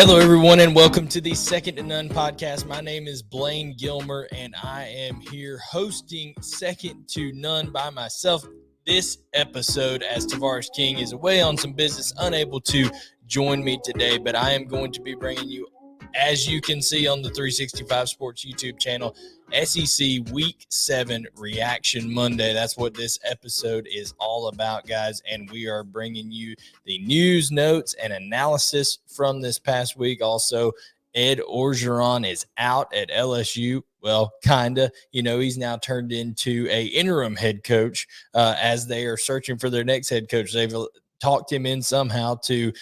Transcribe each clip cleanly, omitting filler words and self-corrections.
Hello, everyone, and welcome to the Second to None podcast. My name is Blaine Gilmer, and I am here hosting Second to None by myself this episode as Tavares King is away on some business, unable to join me today, but I am going to be bringing you, as you can see on the 365 Sports YouTube channel, SEC Week 7 Reaction Monday. That's what this episode is all about, guys, and we are bringing you the news, notes, and analysis from this past week. Also, Ed Orgeron is out at LSU. Well, kind of. He's now turned into a interim head coach as they are searching for their next head coach. They've talked him in somehow to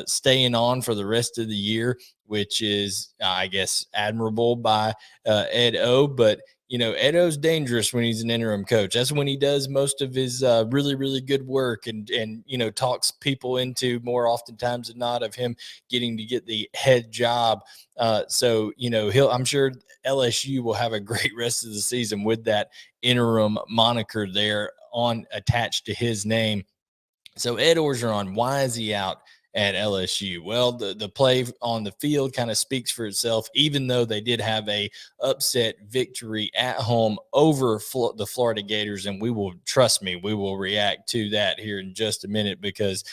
staying on for the rest of the year, which is, I guess, admirable by Ed O. But, Ed O's dangerous when he's an interim coach. That's when he does most of his really, really good work and talks people into, more oftentimes than not, of him getting to get the head job. So, I'm sure LSU will have a great rest of the season with that interim moniker there attached to his name. So Ed Orgeron, why is he out at LSU? Well, the play on the field kind of speaks for itself, even though they did have a upset victory at home over the Florida Gators. And we will react to that here in just a minute, because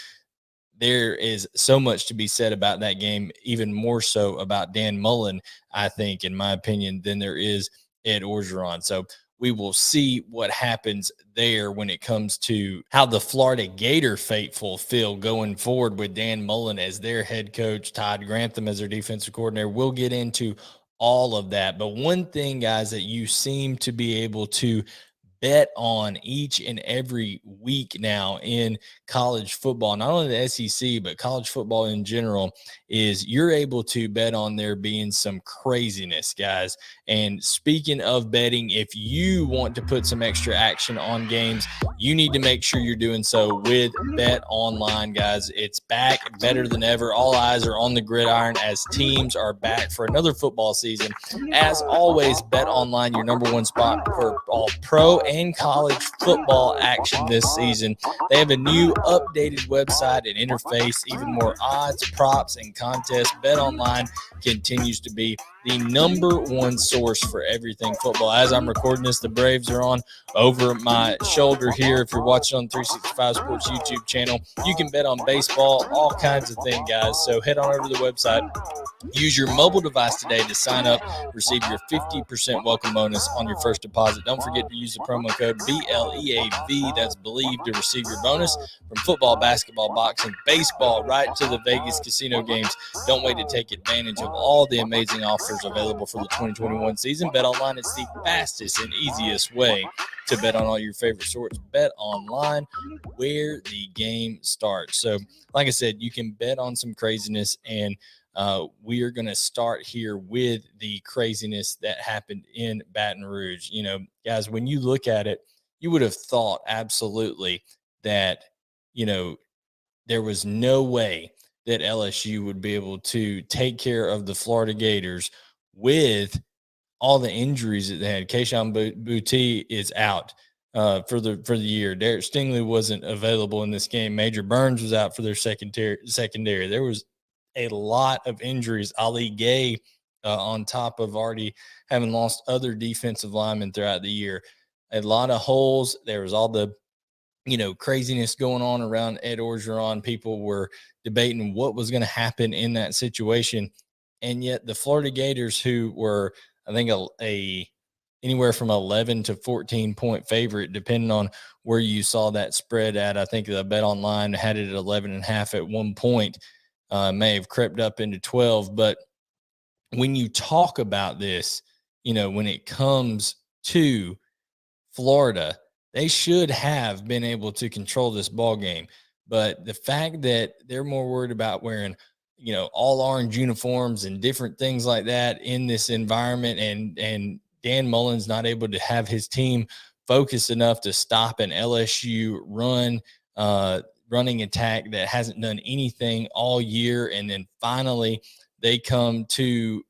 there is so much to be said about that game, even more so about Dan Mullen, I think, in my opinion, than there is Ed Orgeron. So we will see what happens there when it comes to how the Florida Gator faithful feel going forward with Dan Mullen as their head coach, Todd Grantham as their defensive coordinator. We'll get into all of that. But one thing, guys, that you seem to be able to bet on each and every week now in college football, not only the SEC, but college football in general, is you're able to bet on there being some craziness, guys. And speaking of betting, if you want to put some extra action on games, you need to make sure you're doing so with Bet Online, guys. It's back, better than ever. All eyes are on the gridiron as teams are back for another football season. As always, Bet Online, your number one spot for all pro and college football action this season. They have a new updated website and interface, even more odds, props, and contests. Bet Online continues to be the number one source for everything football. As I'm recording this, the Braves are on over my shoulder here. If you're watching on 365 Sports YouTube channel, you can bet on baseball, all kinds of things, guys. So head on over to the website. Use your mobile device today to sign up, receive your 50% welcome bonus on your first deposit. Don't forget to use the promo code BLEAV, that's Believe, to receive your bonus from football, basketball, boxing, baseball, right to the Vegas casino games. Don't wait to take advantage of all the amazing offers available for the 2021 season. Bet Online is the fastest and easiest way to bet on all your favorite sports. Bet Online, where the game starts. So, like I said, you can bet on some craziness, and we are going to start here with the craziness that happened in Baton Rouge. Guys, when you look at it, you would have thought absolutely that, there was no way that LSU would be able to take care of the Florida Gators with all the injuries that they had. Kayshon Boutte is out for the year. Derek Stingley wasn't available in this game. Major Burns was out for their secondary. There was a lot of injuries. Ali Gay on top of already having lost other defensive linemen throughout the year. A lot of holes. There was all the craziness going on around Ed Orgeron. People were debating what was going to happen in that situation. And yet the Florida Gators, who were, I think, anywhere from 11 to 14 point favorite, depending on where you saw that spread at. I think the Bet Online had it at 11.5 at one point, may have crept up into 12. But when you talk about this, when it comes to Florida, they should have been able to control this ball game. But the fact that they're more worried about wearing, all orange uniforms and different things like that in this environment, and Dan Mullen's not able to have his team focused enough to stop an LSU running attack that hasn't done anything all year. And then finally they come to,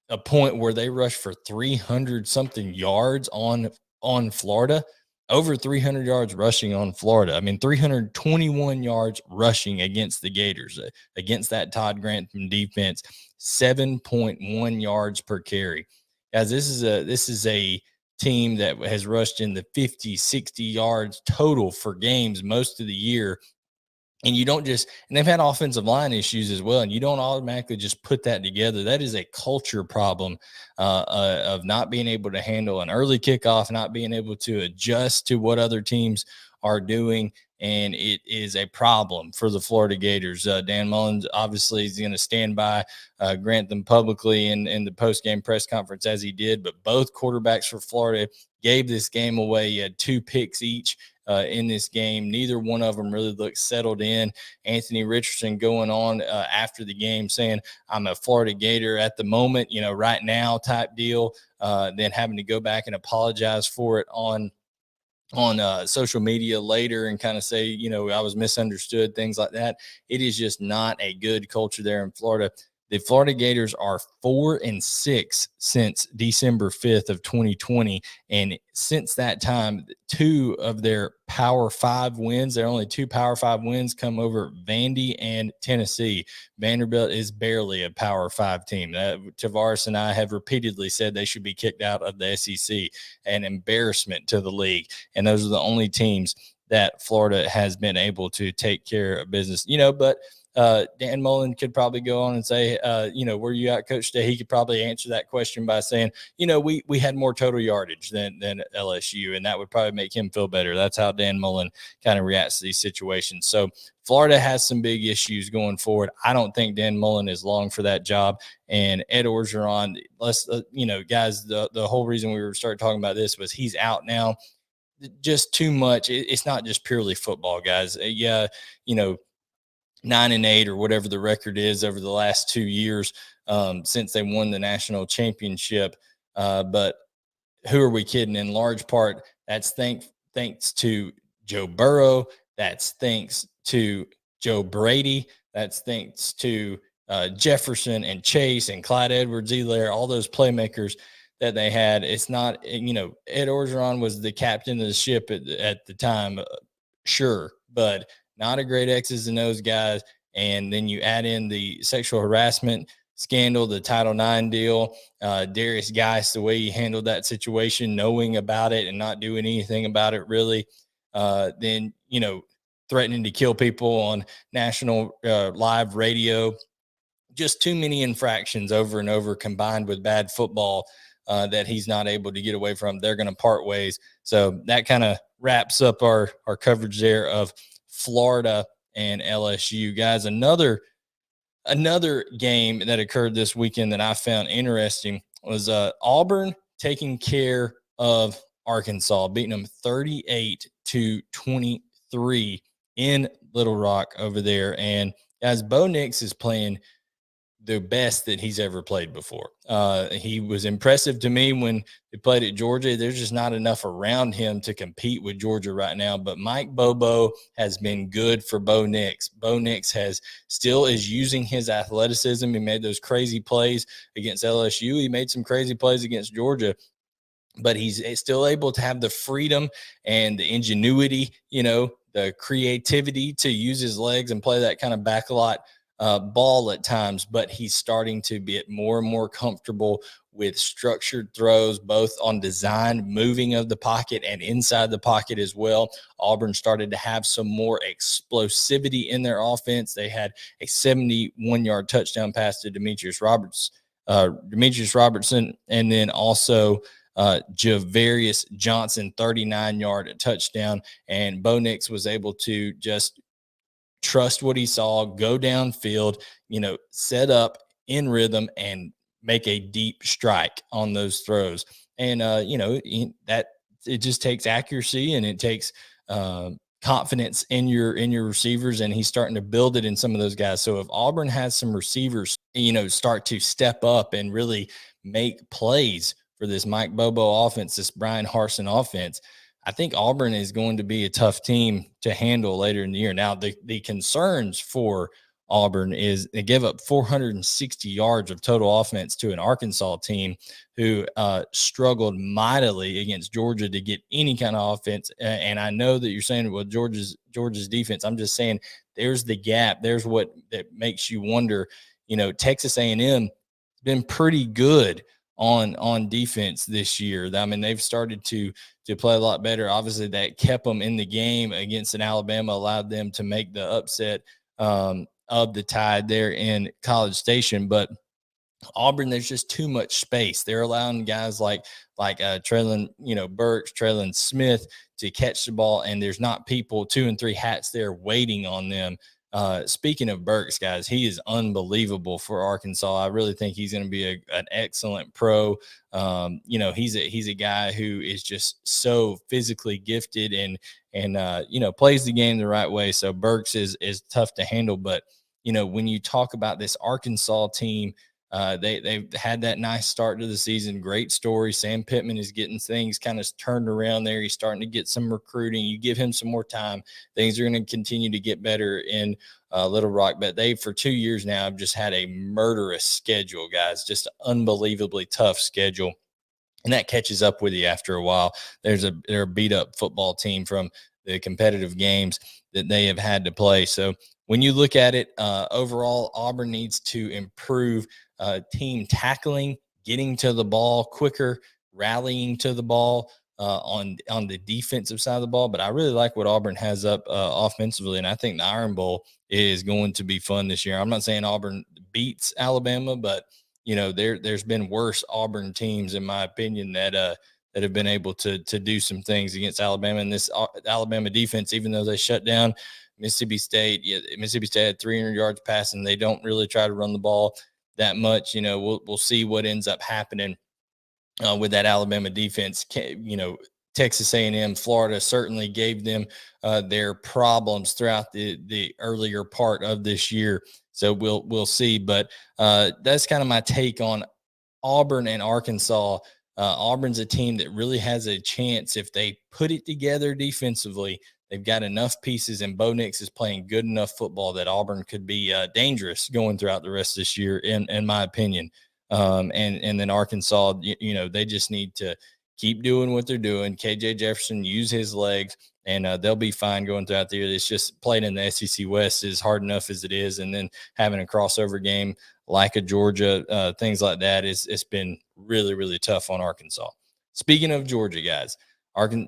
a point where they rush for 300 something yards on Florida. over 300 yards rushing on Florida. I mean, 321 yards rushing against the Gators, against that Todd Grantham defense, 7.1 yards per carry. Guys, this is a team that has rushed in the 50, 60 yards total for games most of the year. And you don't just, and they've had offensive line issues as well, and you don't automatically just put that together. That is a culture problem of not being able to handle an early kickoff, not being able to adjust to what other teams are doing. And it is a problem for the Florida Gators. Dan Mullen obviously is going to stand by Grantham publicly in the post-game press conference as he did, but both quarterbacks for Florida gave this game away. You had 2 picks each in this game. Neither one of them really looked settled in. Anthony Richardson going on after the game saying, I'm a Florida Gator at the moment, right now type deal, then having to go back and apologize for it on social media later and kind of say, I was misunderstood, things like that. It is just not a good culture there in Florida. The Florida Gators are 4-6 since December 5th of 2020. And since that time, 2 of their Power 5 wins, their only 2 Power 5 wins come over Vandy and Tennessee. Vanderbilt is barely a Power 5 team. Tavares and I have repeatedly said they should be kicked out of the SEC, an embarrassment to the league. And those are the only teams that Florida has been able to take care of business, but Dan Mullen could probably go on and say, where you at, Coach Day? He could probably answer that question by saying, we had more total yardage than LSU, and that would probably make him feel better. That's how Dan Mullen kind of reacts to these situations. So Florida has some big issues going forward. I don't think Dan Mullen is long for that job. And Ed Orgeron, guys, the whole reason we were started talking about this was he's out now. Just too much. It's not just purely football, guys. 9-8 or whatever the record is over the last 2 years since they won the national championship. But who are we kidding? In large part, that's thanks to Joe Burrow. That's thanks to Joe Brady. That's thanks to Jefferson and Chase and Clyde Edwards-Helaire, all those playmakers that they had. It's not, Ed Orgeron was the captain of the ship at the time, sure, but not a great X's and O's guys. And then you add in the sexual harassment scandal, the Title IX deal, Darius Geis, the way he handled that situation, knowing about it and not doing anything about it really. Then, threatening to kill people on national live radio. Just too many infractions over and over combined with bad football that he's not able to get away from. They're going to part ways. So that kind of wraps up our coverage there of Florida and LSU. Guys, another game that occurred this weekend that I found interesting was Auburn taking care of Arkansas, beating them 38-23 in Little Rock over there. And guys, Bo Nix is playing the best that he's ever played before. He was impressive to me when he played at Georgia. There's just not enough around him to compete with Georgia right now. But Mike Bobo has been good for Bo Nix. Bo Nix still is using his athleticism. He made those crazy plays against LSU. He made some crazy plays against Georgia. But he's still able to have the freedom and the ingenuity, the creativity to use his legs and play that kind of backlot ball at times, but he's starting to get more and more comfortable with structured throws, both on design, moving of the pocket and inside the pocket as well. Auburn started to have some more explosivity in their offense. They had a 71-yard touchdown pass to Demetrius Robertson, and then also Javarius Johnson, 39-yard touchdown. And Bo Nix was able to just trust what he saw, go downfield, set up in rhythm and make a deep strike on those throws. And, that it just takes accuracy and it takes confidence in your receivers. And he's starting to build it in some of those guys. So if Auburn has some receivers, start to step up and really make plays for this Mike Bobo offense, this Brian Harsin offense, I think Auburn is going to be a tough team to handle later in the year. Now, the concerns for Auburn is they give up 460 yards of total offense to an Arkansas team who struggled mightily against Georgia to get any kind of offense. And I know that you're saying, well, Georgia's defense. I'm just saying there's the gap. There's what that makes you wonder. Texas A&M been pretty good on defense this year. I mean, they've started to play a lot better. Obviously, that kept them in the game against an Alabama, allowed them to make the upset of the Tide there in College Station. But Auburn, there's just too much space. They're allowing guys like Traylon, Burks, Traylon Smith to catch the ball, and there's not people 2 and 3 hats there waiting on them. Speaking of Burks, guys, he is unbelievable for Arkansas. I really think he's going to be an excellent pro. He's a guy who is just so physically gifted and plays the game the right way. So Burks is tough to handle. But when you talk about this Arkansas team, they've had that nice start to the season. Great story. Sam Pittman is getting things kind of turned around there. He's starting to get some recruiting. You give him some more time, things are going to continue to get better in Little Rock. But they, for 2 years now, have just had a murderous schedule, guys. Just unbelievably tough schedule. And that catches up with you after a while. They're a beat up football team from the competitive games that they have had to play. So when you look at it overall, Auburn needs to improve team tackling, getting to the ball quicker, rallying to the ball on the defensive side of the ball. But I really like what Auburn has up offensively, and I think the Iron Bowl is going to be fun this year. I'm not saying Auburn beats Alabama, but there's been worse Auburn teams, in my opinion, that have been able to do some things against Alabama. And this Alabama defense, even though they shut down Mississippi State had 300 yards passing. They don't really try to run the ball that much. We'll see what ends up happening with that Alabama defense. Texas A&M, Florida certainly gave them their problems throughout the earlier part of this year. So we'll see. But that's kind of my take on Auburn and Arkansas. Auburn's a team that really has a chance if they put it together defensively. They've got enough pieces, and Bo Nix is playing good enough football that Auburn could be dangerous going throughout the rest of this year, in my opinion. And then Arkansas, they just need to keep doing what they're doing. KJ Jefferson, use his legs, and they'll be fine going throughout the year. It's just playing in the SEC West is hard enough as it is, and then having a crossover game like a Georgia, things like that, it's been really, really tough on Arkansas. Speaking of Georgia, guys,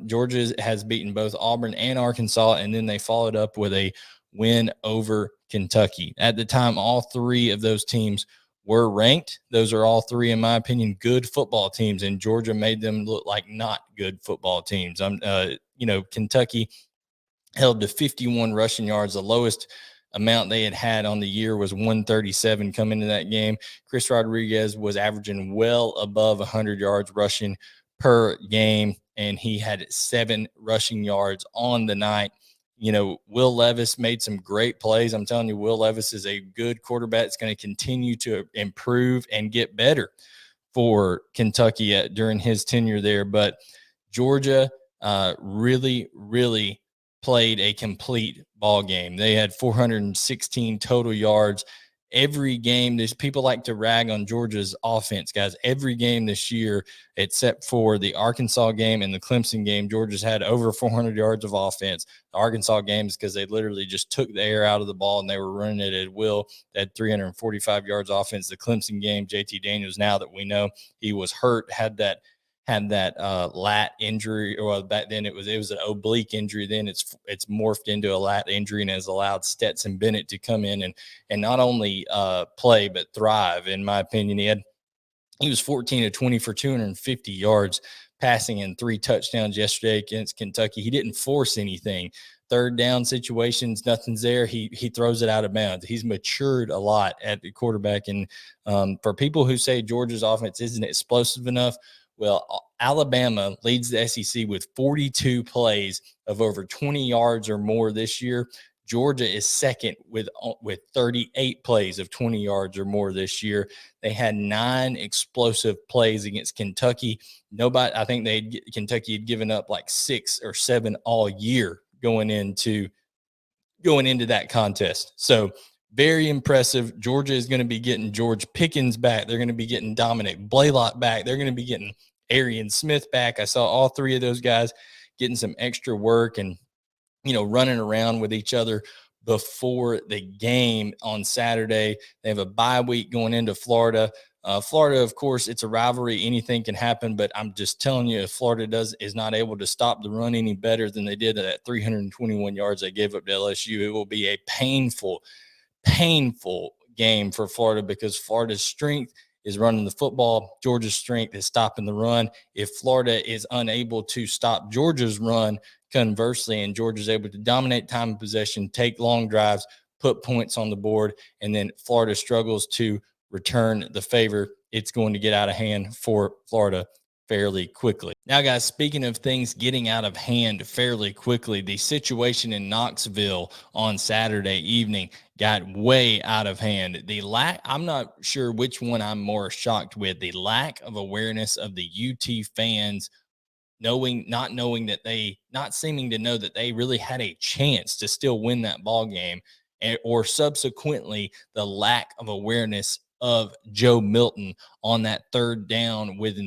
Georgia has beaten both Auburn and Arkansas, and then they followed up with a win over Kentucky. At the time, all three of those teams were ranked. Those are all three, in my opinion, good football teams, and Georgia made them look like not good football teams. Kentucky held to 51 rushing yards. The lowest amount they had on the year was 137 coming into that game. Chris Rodriguez was averaging well above 100 yards rushing per game, and he had 7 rushing yards on the night. Will Levis made some great plays. I'm telling you, Will Levis is a good quarterback. It's going to continue to improve and get better for Kentucky during his tenure there. But Georgia really, really played a complete ball game. They had 416 total yards. Every game, there's people like to rag on Georgia's offense, guys. Every game this year, except for the Arkansas game and the Clemson game, Georgia's had over 400 yards of offense. The Arkansas game is because they literally just took the air out of the ball and they were running it at will. They had 345 yards offense. The Clemson game, JT Daniels, now that we know he was hurt, had that lat injury, or back then it was an oblique injury. Then it's morphed into a lat injury and has allowed Stetson Bennett to come in and not only play but thrive. In my opinion, he was 14 of 20 for 250 yards passing and 3 touchdowns yesterday against Kentucky. He didn't force anything. Third down situations, nothing's there. He throws it out of bounds. He's matured a lot at the quarterback. And for people who say Georgia's offense isn't explosive enough, well, Alabama leads the SEC with 42 plays of over 20 yards or more this year. Georgia is second with 38 plays of 20 yards or more this year. They had 9 explosive plays against Kentucky. I think Kentucky had given up like 6 or 7 all year going into that contest. So Very impressive. Georgia is going to be getting George Pickens back. They're going to be getting Dominic Blaylock back. They're going to be getting Arian Smith back. I saw all three of those guys getting some extra work and, running around with each other before the game on Saturday. They have a bye week going into Florida. Florida, of course, it's a rivalry. Anything can happen, but I'm just telling you, if Florida is not able to stop the run any better than they did at 321 yards they gave up to LSU, it will be a painful game for Florida, because Florida's strength is running the football. Georgia's strength is stopping the run. If Florida is unable to stop Georgia's run, conversely, and Georgia's able to dominate time of possession, take long drives, put points on the board, and then Florida struggles to return the favor, it's going to get out of hand for Florida fairly quickly. Now, guys, speaking of things getting out of hand fairly quickly, the situation in Knoxville on Saturday evening got way out of hand. I'm not sure which one I'm more shocked with, the lack of awareness of the UT fans not seeming to know that they really had a chance to still win that ball game, or subsequently the lack of awareness of Joe Milton on that third down with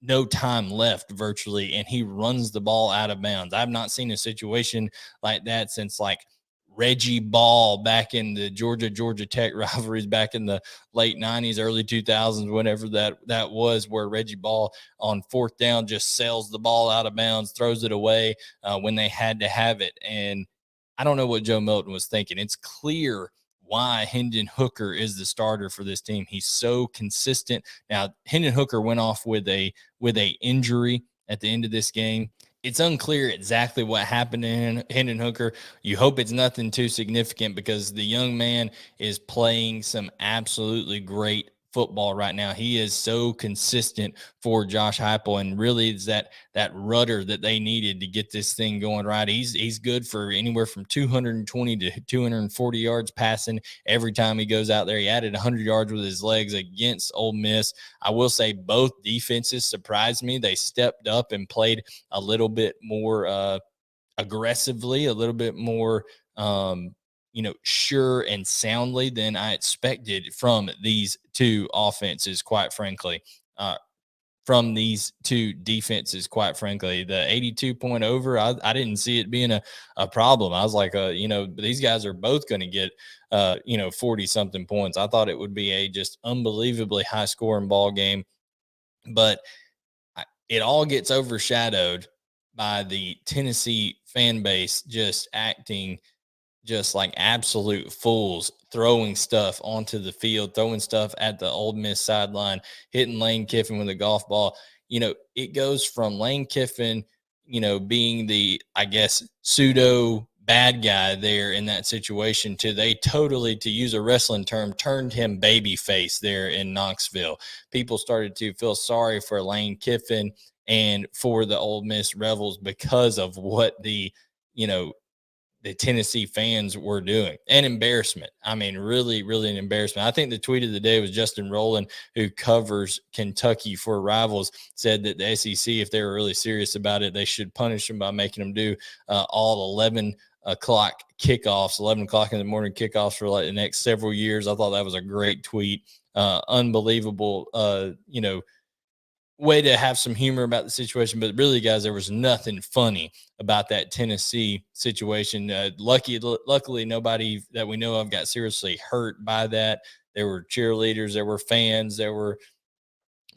no time left virtually, and he runs the ball out of bounds. I've not seen a situation like that since Reggie Ball back in the Georgia Tech rivalries back in the late 90s, early 2000s, whenever that was, where Reggie Ball on fourth down just sails the ball out of bounds, throws it away when they had to have it. And I don't know what Joe Milton was thinking. It's clear why Hendon Hooker is the starter for this team. He's so consistent. Now, Hendon Hooker went off with a injury at the end of this game. It's unclear exactly what happened to Hendon Hooker. You hope it's nothing too significant, because the young man is playing some absolutely great football right now. He is so consistent for Josh Heupel, and really is that rudder that they needed to get this thing going right. He's good for anywhere from 220 to 240 yards passing every time he goes out there. He added 100 yards with his legs against Ole Miss. I will say both defenses surprised me. They stepped up and played a little bit more aggressively, a little bit more sure and soundly than I expected from these two offenses, quite frankly. From these two defenses, quite frankly. The 82-point over, I didn't see it being a problem. I was like, these guys are both going to get 40-something points. I thought it would be a just unbelievably high-scoring ball game. But it all gets overshadowed by the Tennessee fan base just acting just like absolute fools, throwing stuff onto the field, throwing stuff at the Ole Miss sideline, hitting Lane Kiffin with a golf ball. It goes from Lane Kiffin, being the, I guess, pseudo bad guy there in that situation, to they totally, to use a wrestling term, turned him babyface there in Knoxville. People started to feel sorry for Lane Kiffin and for the Ole Miss Rebels because of what the Tennessee fans were doing. An embarrassment. I mean, really, really an embarrassment. I think the tweet of the day was Justin Rowland, who covers Kentucky for Rivals, said that the SEC, if they were really serious about it, they should punish them by making them do all 11 o'clock kickoffs, 11 o'clock in the morning kickoffs for the next several years. I thought that was a great tweet. Unbelievable, way to have some humor about the situation. But really, guys, there was nothing funny about that Tennessee situation. Luckily, nobody that we know of got seriously hurt by that. There were cheerleaders, there were fans, there were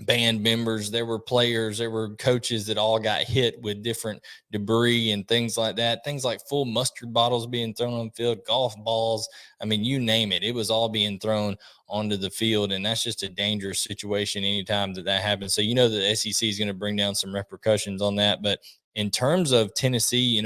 band members, there were players, there were coaches that all got hit with different debris and things like that. Things like full mustard bottles being thrown on the field, golf balls. I mean, you name it. It was all being thrown onto the field, and that's just a dangerous situation anytime that happens. So the SEC is going to bring down some repercussions on that. But in terms of Tennessee,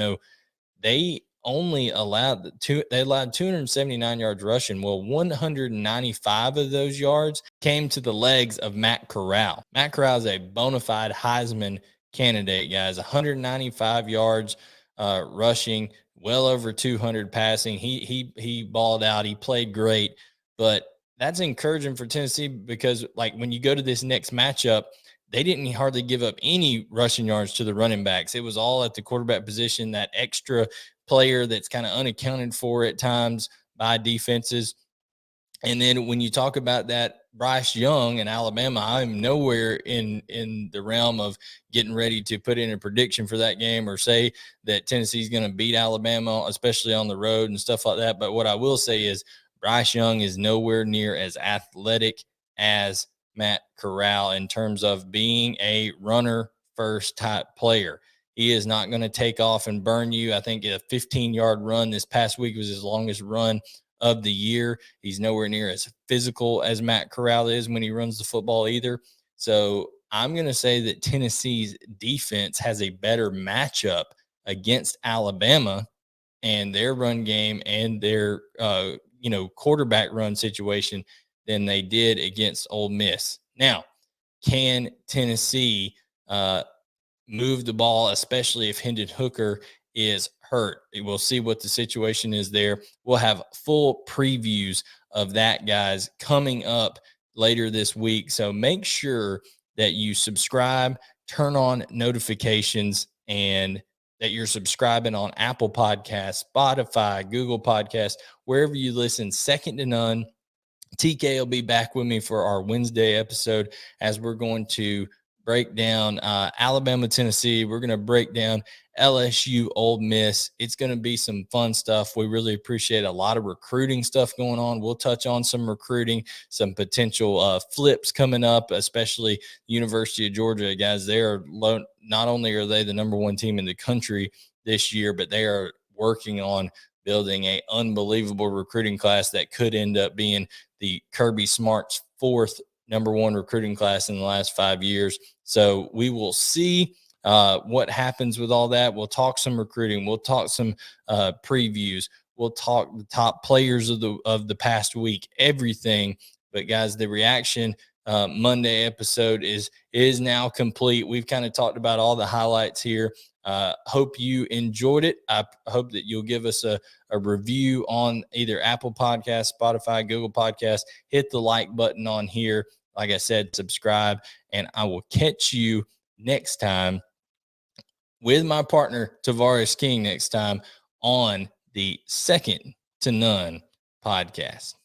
they only allowed 279 yards rushing. Well, 195 of those yards came to the legs of Matt Corral. Matt Corral is a bona fide Heisman candidate, guys. 195 yards rushing, well over 200 passing. He balled out. He played great, but that's encouraging for Tennessee, because when you go to this next matchup, they didn't hardly give up any rushing yards to the running backs. It was all at the quarterback position, that extra player that's kind of unaccounted for at times by defenses. And then when you talk about that Bryce Young in Alabama, I'm nowhere in the realm of getting ready to put in a prediction for that game or say that Tennessee's going to beat Alabama, especially on the road and stuff like that. But what I will say is Bryce Young is nowhere near as athletic as Matt Corral in terms of being a runner first type player. He is not going to take off and burn you. I think a 15-yard run this past week was his longest run of the year. He's nowhere near as physical as Matt Corral is when he runs the football either. So I'm going to say that Tennessee's defense has a better matchup against Alabama and their run game and their quarterback run situation than they did against Ole Miss. Now, can Tennessee move the ball, especially if Hendon Hooker is hurt? We'll see what the situation is there. We'll have full previews of that, guys, coming up later this week. So make sure that you subscribe, turn on notifications, and that you're subscribing on Apple Podcasts, Spotify, Google Podcasts, wherever you listen. Second to None. TK will be back with me for our Wednesday episode as we're going to break down Alabama, Tennessee. We're going to break down LSU, Ole Miss. It's going to be some fun stuff. We really appreciate a lot of recruiting stuff going on. We'll touch on some recruiting, some potential flips coming up, especially University of Georgia. Guys, they are not only are they the number one team in the country this year, but they are working on building an unbelievable recruiting class that could end up being the Kirby Smart's fourth number one recruiting class in the last 5 years. So we will see what happens with all that. We'll talk some recruiting. We'll talk some previews. We'll talk the top players of the past week, everything. But guys, the reaction Monday episode is now complete. We've kind of talked about all the highlights here. Hope you enjoyed it. I hope that you'll give us a review on either Apple Podcasts, Spotify, Google Podcasts. Hit the like button on here. Like I said, subscribe, and I will catch you next time with my partner, Tavares King, next time on the Second to None podcast.